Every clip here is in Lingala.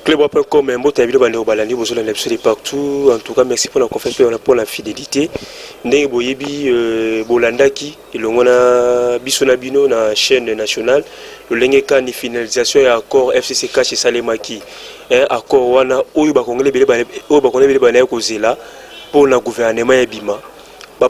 cleboa.com, un mot à vidéo bandé au balani, vous avez l'absolu partout. En tout cas, merci pour la confiance et pour la fidélité. Ndenge boyebi bolandaki, ilongona bisona bino na chaîne nationale. Le lengeka ni finalisation et accord FCC cache salemaki. Accord wana oyo ba congolais bele bana kozela pour le gouvernement ya bima.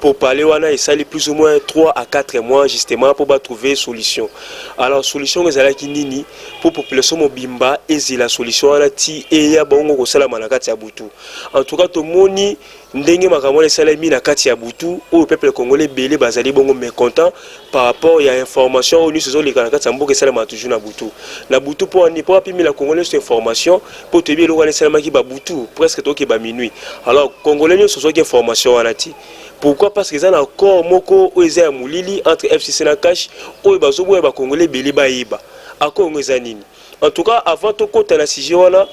Pour parler, on a plus ou moins 3 à 4 mois justement pour trouver solution. Alors solution est nini pour population mobimba et la solution on a ti et ya bongo ko sala manakati ya butu. En tout cas to moni ndenge makamone salami na kati ya butu au peuple congolais belé bazali bongo mécontent par rapport à information au saison les kanakati ya mboka salama toujours na butu. Na butu pour ni pour apimi la congolais cette information pour te bien le wana salama ki ba butu presque to ke ba minuit. Alors congolais nous ce information on a ti. Pourquoi? Parce qu'ils ont encore moko oeza mulili entre FCC na cash ou bazobo ba congolais belé ba iba. Ako ngezanini. En tout cas, avant to kota na sujet wana,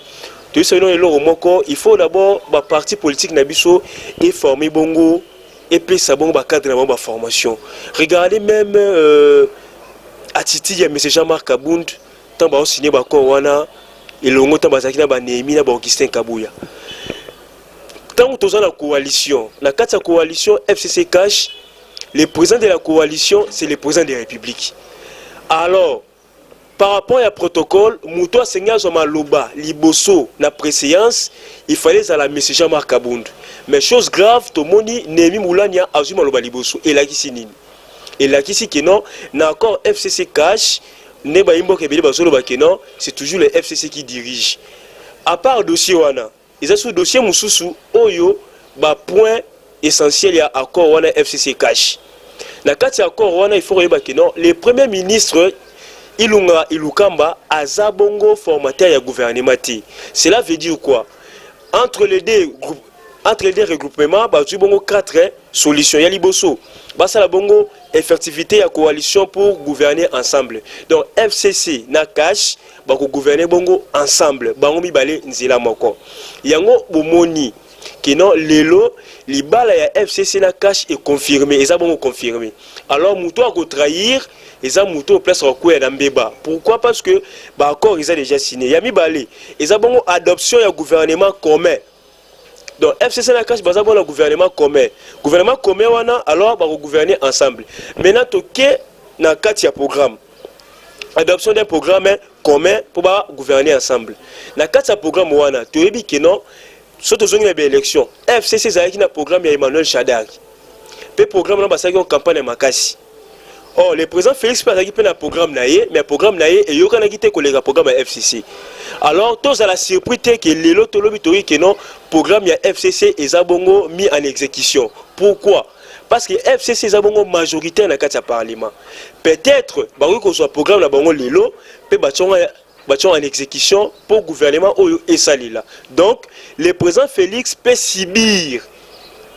to selon le moko, il faut d'abord ba parti politique na biso et former bongo et puis ça bon ba cadre na ba formation. Regardez même attitude ya monsieur Jean-Marc Kabund tant ba signé ba ko wana et le ngota ba zakina ba Némi na ba Augustin Kabuya. Tant que la coalition, la 4 coalition FCC cash, le président de la coalition, c'est le président de la République. Alors, par rapport au protocole, Moutoua Seigneur Zomaloba, Liboso, la préséance, il fallait à la M. Jean-Marc Kabund. Mais chose grave, tout le monde, Némi Moulania, Azui Maloba Liboso, et là qui signe. Et là qui signe, non, l'accord FCC cash, Neba Imbo Kebele Bazoloba Kenon, c'est toujours le FCC qui dirige. À part le dossier Wana, ils ont sous dossier Moussoussou, Oyo, bah point essentiel, il y a accord Wana FCC cash. Dans le cas de l'accord Wana, il faut remarquer que non, le premier ministre, Ilunga Ilukamba, Azabongo formateur ya gouvernement. Cela veut dire quoi? Entre les deux regroupements, bah tu bongo 4 solutions. Il y a liboso, bah ça la bongo effectivité ya coalition pour gouverner ensemble. Donc FCC na cash, bah gouverner bongo ensemble. Bango mi balé nzela moko. Yango bomoni que non lelo libala ya FCC na cash est confirmé. Ils ont confirmé. Alors mouto a trahir. Ils ont mouto au place recours dans Mbeba. Pourquoi? Parce que bah accord ils ont déjà signé. Yami balé. Ils ont adoption ya gouvernement commun. Donc FCC na cash baza bon gouvernement commun. Gouvernement commun wana alors ba gouverner ensemble. Maintenant toké na kati ya programme. Adoption d'un programme commun pour ba gouverner ensemble. Na kati ya programme wana toyebi que non surtout zongi na élection. FCC za na programme ya Emmanuel Shadari. Pe programme na basaki en campagne makasi. Oh, le président Félix Pazaki peut un programme naïe, mais un programme naïe et yoka nagite collègue programme à FCC. Alors tous à la surprise que les lots lobby que non programme ya FCC et Zabongo mis en exécution. Pourquoi? Parce que FCC Zabongo majoritaire dans le parlement. Peut-être bah que soit programme la bango lelo peut bâton en exécution pour gouvernement et salila. Donc le président Félix peut subir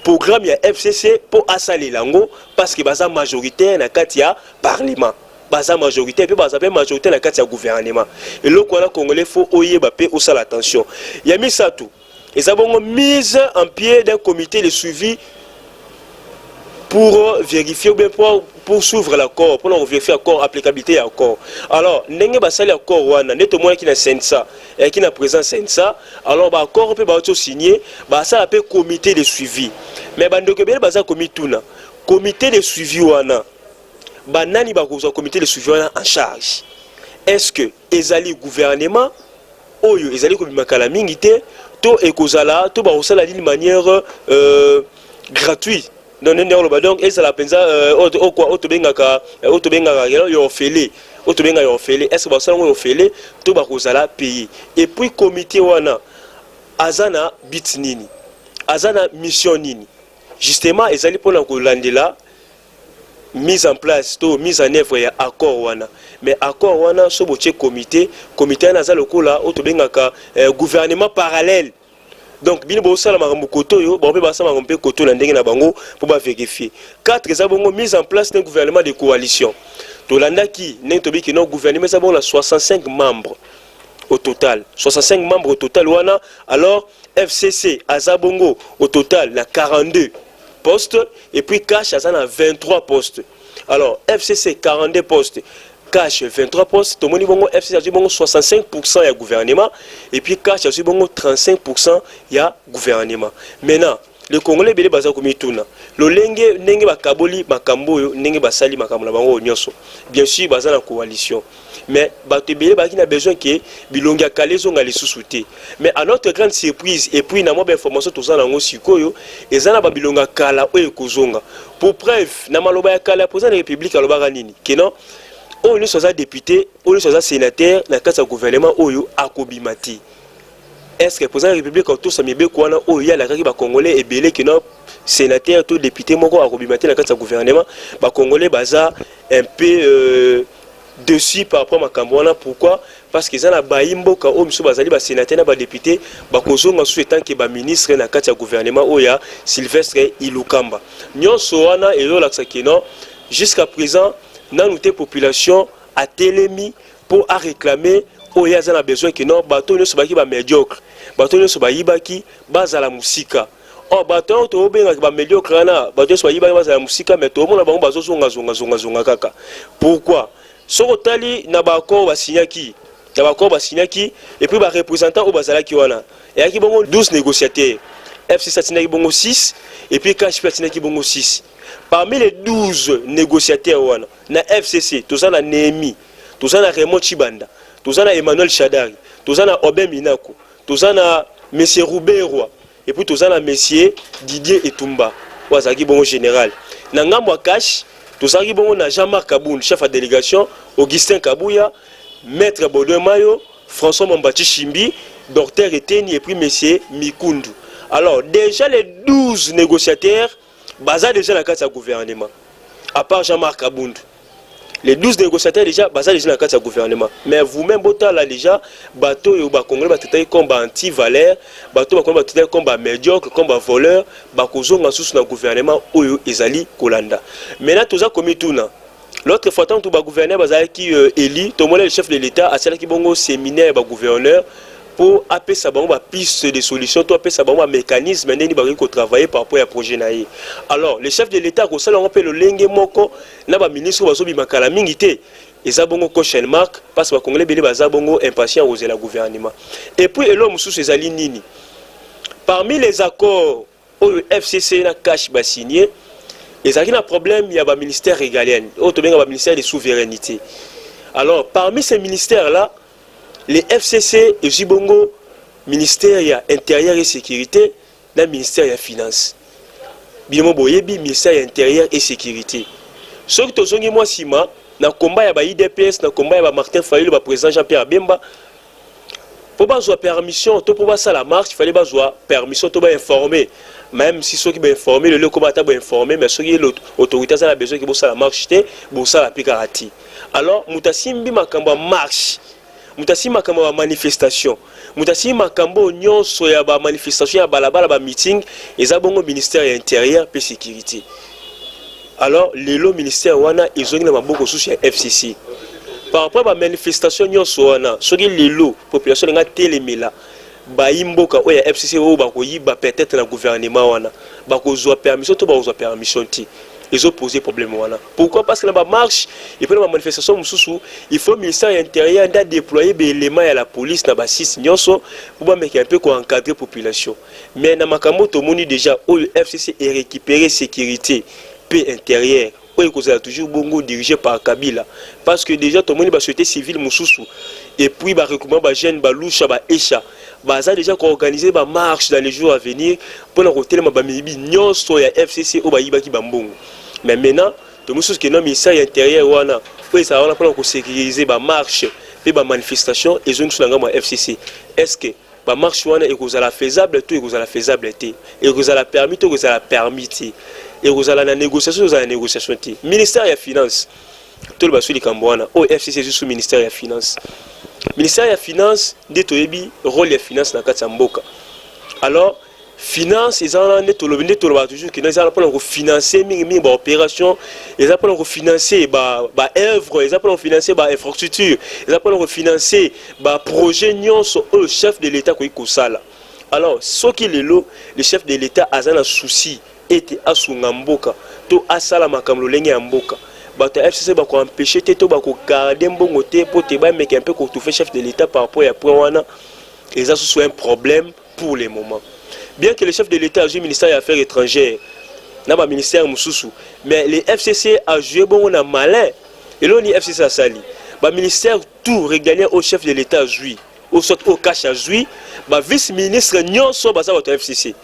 programme ya FCC pour assaler lango parce que baza majoritaire na katia parlement baza majoritaire puis baza majoritaire na katia gouvernement et le quoi congolais faut oyeba pe osala attention ya misatu ezabongo mise en pied d'un comité de suivi pour vérifier ou bien pour suivre l'accord pour vérifier l'accord applicabilité à l'accord. Alors ndenge basali accord wana neto moi qui na sensa et qui na présent sensa alors ba accord peut ba auto signer ba ça appelle comité de suivi mais bandoko bele baza comité de suivi wana banani ba ko comité de suivi wana en charge. Est-ce que ezali gouvernement oyo ezali ko bimakala mingi te to ekozala to ba osala d'une manière gratuite. Donc et ça la pensa autobengaka yo félé est-ce que ça yo félé to ba kozala payer et puis comité wana azana bit nini azana mission nini justement ezali pona ko landela mise en place to mise en œuvre ya accord wana mais accord wana so boche comité na za lokola autobengaka gouvernement parallèle. Donc, bien bon ça la marambo koto yo, bon ba ça marambo koto na ndenge na bango pour ba vérifier. 4 ça bongo mise en place d'un gouvernement de coalition. To landa ki nentobi ki non gouvernement ça bon la 65 membres au total. 65 membres au total wana. Alors FCC azabongo au total na 42 postes et puis cash azana 23 postes. Alors FCC 42 postes. cash 23 postes, tout le monde bongo FCC azui bongo 65% ya gouvernement et puis cash azui bongo 35% ya gouvernement. Maintenant le Congolais belé baza komituna lo lenge ndenge bakaboli makambo yo ndenge basali makambo na bango nyonso. Bien sûr baza na coalition. Mais bato belé baki na besoin que bilongi akale zonga lisusu te. Mais à notre grande surprise et puis na mo ba information to za nango sikoyo ezana ba bilonga kala oyo kozonga. Pour preuve na maloba ya kala président de la République alobaka nini que non oyo nyonso aza député oyo nyonso aza sénateur na kati ya gouvernement oyo akobimati. Est-ce que le président de la République a tout ça mibe kwana oyo ya la kaki ba congolais ebele que non sénateur tout député moko akobimati na kati ya gouvernement ba congolais baza un peu dessus par rapport à Makambouana. Pourquoi? Parce que ça baimboka o miso bazali ba sénateur na ba député ba kozonga sous étant que ba ministre na kati ya gouvernement oya Sylvestre Ilukamba nyonso wana elo laksa kino jusqu'à présent na noté population a télémi pour à réclamer oya za na besoin que non bato nyonso baki ba médiocre bato nyonso ba yibaki bazala musika. Oh bato to benga ba médiocre na bato nyonso ba yibaki bazala musika mais to mona bango bazo zonga kaka. Pourquoi? Sorotali na bako basinyaki et puis ba représentant au bazalaki wana et aki bongo 12 négociateurs FCC atinaki bongo 6 et puis cash atinaki bongo 6. Parmi les 12 négociateurs wana na FCC toza na Nehemi, toza na Raymond Chibanda, toza na Emmanuel Chadari, toza na Obem Minako, toza na monsieur Rouberwa et puis toza na monsieur Didier Etumba wazaki bongo général na ngambo cash. Tozaki bongo na Jean-Marc Kaboun, chef de délégation, Augustin Kabouya, maître Baudouin Mayo, François Mambati Chimbi, docteur Eteni et puis monsieur Mikundu. Alors déjà les 12 négociateurs, basés déjà dans la carte du gouvernement. À part Jean-Marc Kaboun. Les 12 négociateurs déjà basés déjà dans la carte du gouvernement. Mais vous-même, là déjà, bateau et Congolais bateau comme anti-valeur, bateau comme médiocre, comme voleur, bakozo sous le gouvernement ou ezali kolanda. Maintenant tout ça comme tout na. L'autre fois tant tout ba gouverneur bazali qui élit, tout le chef de l'État a celle qui bongo séminaire ba gouverneur pour appeler ça ba piste de solution, to appeler ça ba mécanisme ndeni ba ko travailler par rapport à projet naïe. Alors le chef de l'État ko sala on appelle le lenge moko na ba ministre bazo bi makala mingi te. Eza bongo caution marque parce que ba congolais belé baza bongo impatient aux la gouvernement. Et puis l'homme sous ces ali nini. Parmi les accords au FCC na cash ba signé, il y a un problème, il y a un ministère régalien, un ministère de souveraineté. Alors parmi ces ministères là, les FCC et Jibongo, ministère intérieur et sécurité, le ministère des finances. Bien boyebi ministère intérieur et sécurité. Ce que tu as moi sima, na combat ya ba IDPS, na combat ya ba Martin Fayulu, ba président Jean-Pierre Bemba. Pour avoir permission, pour pouvoir ça la marche, il fallait avoir permission, pour informer. Même si ceux qui sont informés, le combattant est informé, mais ceux qui sont l'autorité a besoin que ça la marche, pour ça la picarati. Alors, mutasimbi makamba marche. Mutasi makamba manifestation. Mutasi makambo nyonso ya ba manifestation ya balabala ba meeting, et bongo ministère intérieur et sécurité. Alors, le ministère wana ils ont na maboko sous FCC. Par rapport à la manifestation nyonso wana, ceux qui lelo population nga telemela ba imboka oya FCC o ba ko yiba peut-être na gouvernement wana. Ba ko zo permission to ba zo permission ti. Ils ont posé problème wana. Pourquoi? Parce que dans la marche et puis dans la manifestation mususu, il faut le ministère intérieur da déployer des éléments à la police na ba 6 nyonso pour ba mettre un peu ko encadrer population. Mais na makambo to moni déjà o FCC est récupérer sécurité paix intérieure. Oui, vous avez toujours bongo dirigé par Kabila. Parce que déjà tout le monde va souhaiter civil mususu et puis ba recommande ba jeune ba loucha ba echa. Baza déjà organisé ba marche dans les jours à venir pour le hôtel ba mibi nyonso ya FCC o ba yiba ki bambongo. Mais maintenant, tout le monde qui est non ministère intérieur wana, oui ça on pour sécuriser ba marche et ba manifestation et zone sur la FCC. Est-ce que ba marche wana et vous la faisable tout et vous la faisabilité et vous la permis tout vous la permis et vous allez la négociation vous allez la négociation ministère des finances tout le basuli kambwana au FCC sous ministère des finances. Ministère des finances de toyebi rôle des finances na kati mboka. Alors finance ils ont toujours que nous allons financer mingi ba opération, ils allons financer ba œuvre, ils allons financer ba infrastructure, ils allons financer ba projet nyonso au chef de l'État ko ikosala. Alors ce qui le chef de l'État a un souci était asunga mboka to asala makamlo lenge ya mboka. bato FCC ba ko empêcher te ba ko garder mbongo te pour te ba mec un peu ko tout fait chef de l'État par rapport à point wana et ça soit un problème pour le moment. Bien que le chef de l'État a joué ministère des Affaires étrangères na ba ministère mususu, mais les FCC a joué bon on a malin et là ni FCC a sali ba ministère tout régalien au chef de l'État azui au soit au cash azui ba vice-ministre nyonso ba ça ba FCC.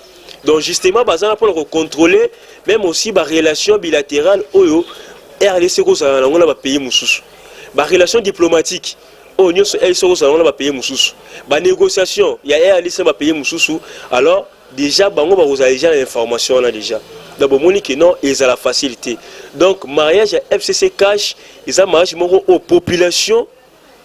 Donc justement bazana pour contrôler même aussi ba relation bilatérale oyo RDC ko za na ba pays mususu ba relation diplomatique oyo nyonso eso ko za na ba pays mususu ba négociation ya RDC ba pays mususu. Alors déjà bango ba ko déjà l'information là déjà d'abord moni que non ils ont la facilité. Donc mariage à FCC cash ils ont mariage aux populations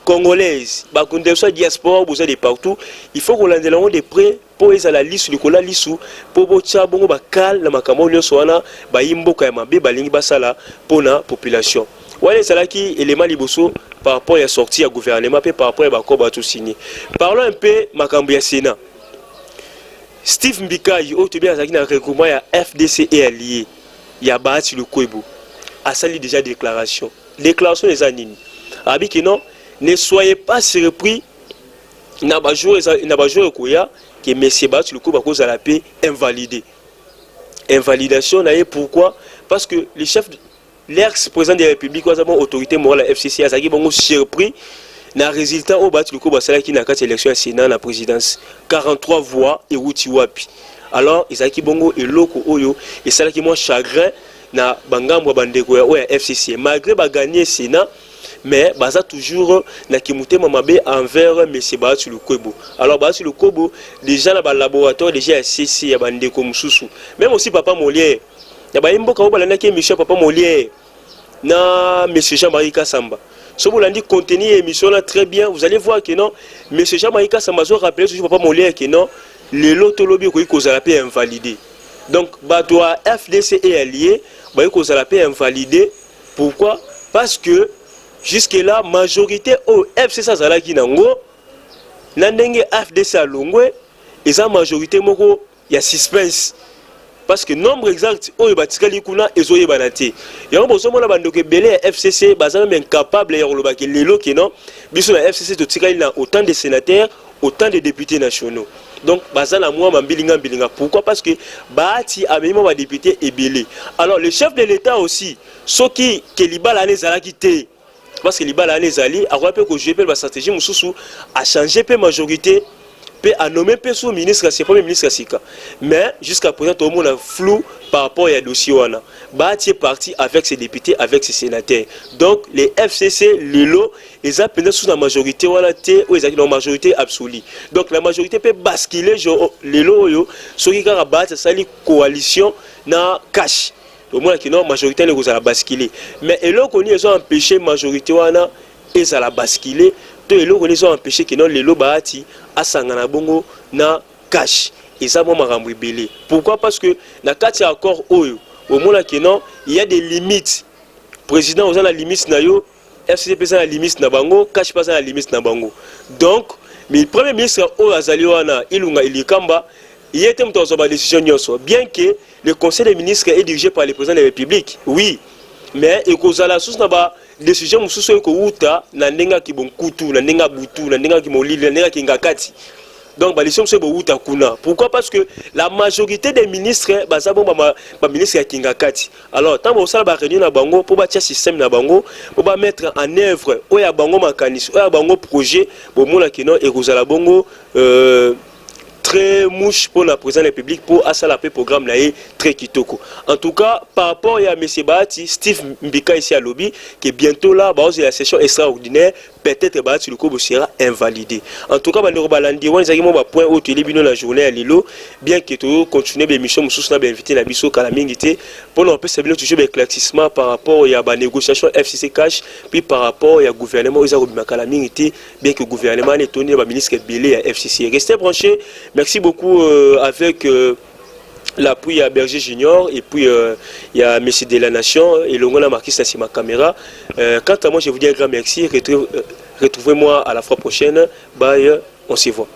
congolaises ba konde soit diaspora besoin de partout. Il faut qu'on l'ande de près pour ils à la liste le kola lisu pour bocha bongo ba kal na makambo nyonso wana ba yimboka ya mabe balingi basala pour na population. Wale salaki élément liboso par rapport à sortie à gouvernement pe par rapport à ba ko ba tout signé. Parlons un peu makambo ya Sénat. Steve Mbikai au tebia azaki na regroupement ya FDC et allié ya baati le koibo a sali déjà déclaration des anines abi que non ne soyez pas surpris na ba jouer koya que monsieur baati le koibo cause à la paix invalidation na pourquoi parce que le chef l'ex-président de la République was bon autorité morale FCC azaki bongo surpris na résultat au battu le coup basala qui na 4 élections à Sénat la présidence 43 voix et wuti wapi. Alors Isaki bongo et loko oyo et ça qui moi chagrin na bangambo bandeko ya FCC malgré ba gagner Sénat mais baza toujours na kimute mabe envers monsieur battu le kobo. Alors battu le kobo déjà na ba laboratoire déjà FCC ya bandeko mususu même aussi papa Molière ya ba imboka obalana ki monsieur papa Molière na monsieur Jean-Marie Kassamba. Si vous l'avez contenu l'émission là très bien, vous allez voir que non, M. Jean-Marie Kassamba rappelé toujours papa Molière que non, les loto lobby qui cause la paix invalidé. Donc doit FDC et allié, bah cause la paix invalidé. Pourquoi? Parce que jusque là majorité au FCC zalaki nango, nandenge FDC à longwe, et ça majorité moko il y a suspense. Parce que nombre exact oyo batikali kuna ezoye banate yango bozomona bandoko ebele FCC bazana même incapable ya koloba ke lelo ke non biso na FCC to tikali na autant de sénateurs autant de députés nationaux. Donc bazana moi mambilinga bilinga pourquoi parce que baati amema ba députés ebele. Alors le chef de l'État aussi soki ke libala les ala quitté parce que libala les ali a rappelé que jouer la stratégie mususu a changé peu majorité a nommé sous ministre, c'est premier ministre Sika. Mais jusqu'à présent, tout le monde est flou par rapport à dossier. Bati est parti avec ses députés, avec ses sénateurs. Donc les FCC, les lots, ils ont sous la majorité ou ils ont la majorité absolue. Donc la majorité peut basculer les lots, ceux qui ont battu ça les coalition na cash. Au moins que non majorité ne vous a basculé. Mais les lots ils ont empêché majorité wana ils ont basculé. Et là, ils ont empêché que les lots bahati à sangana bongo na cash. Et ça, moi, m'a belé. Pourquoi? Parce que na kati accord oyo, au moins que non, il y a des limites. Président, vous avez la limite na yo, FCC pesa la limite na bango, cash pesa la limite na bango. Donc, mais le premier ministre oyo azali wana ilunga ilikamba, il était dans une décision nyonso. Bien que le conseil des ministres est dirigé par le président de la République, oui, mais il cause la source na ba décision mususu ko uta na ndenga ki bonkutu na ndenga butu na ndenga ki molili na ndenga ki ngakati. Donc ba décision mususu bo uta kuna. Pourquoi? Parce que la majorité des ministres baza bon ba ministre ya kingakati. Alors tant bo sala ba réunion na bango pour ba tia système na bango pour ba mettre en œuvre oya bango makanisi oya bango projet bo mona kino e kozala bongo très mouche pour la présidence de la République pour la paix programme là très kitoko. En tout cas, par rapport à M. Bahati, Steve Mbika ici à lobby, que bientôt là, la session extraordinaire, peut-être Bahati le coup sera invalidé. En tout cas, on va dire point où tu es la journée à Lilo, bien que tu continues l'émission, nous avons invité la biso calamité pour nous faire toujours l'éclaircissement par rapport à la négociation FCC cash, puis par rapport au gouvernement, ils ont calamité, bien que le gouvernement est tenu le ministre Ebele à FCC. Restez branchés. Merci beaucoup avec l'appui à Berger Junior et puis il y a Messie de la Nation et le monde a marqué ça sur ma caméra. Quant à moi, je vous dis un grand merci. Retrouvez-moi à la fois prochaine. Bye, on se voit.